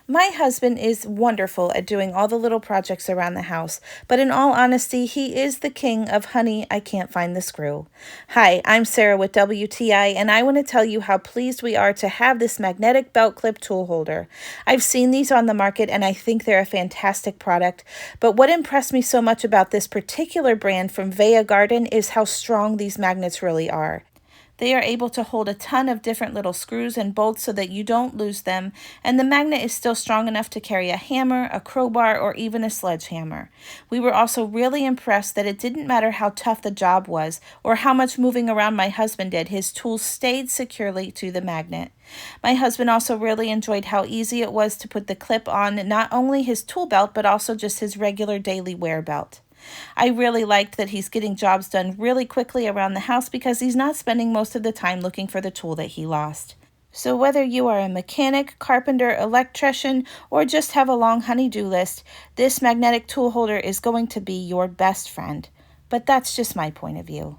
My husband is wonderful at doing all the little projects around the house, but in all honesty, he is the king of honey, I can't find the screw. Hi, I'm Sarah with WTI, and I want to tell you how pleased we are to have this magnetic belt clip tool holder. I've seen these on the market, and I think they're a fantastic product, but what impressed me so much about this particular brand from VAYAGARDEN is how strong these magnets really are. They are able to hold a ton of different little screws and bolts so that you don't lose them, and the magnet is still strong enough to carry a hammer, a crowbar, or even a sledgehammer. We were also really impressed that it didn't matter how tough the job was or how much moving around my husband did, his tools stayed securely to the magnet. My husband also really enjoyed how easy it was to put the clip on not only his tool belt but also just his regular daily wear belt. I really liked that he's getting jobs done really quickly around the house because he's not spending most of the time looking for the tool that he lost. So whether you are a mechanic, carpenter, electrician, or just have a long honey-do list, this magnetic tool holder is going to be your best friend. But that's just my point of view.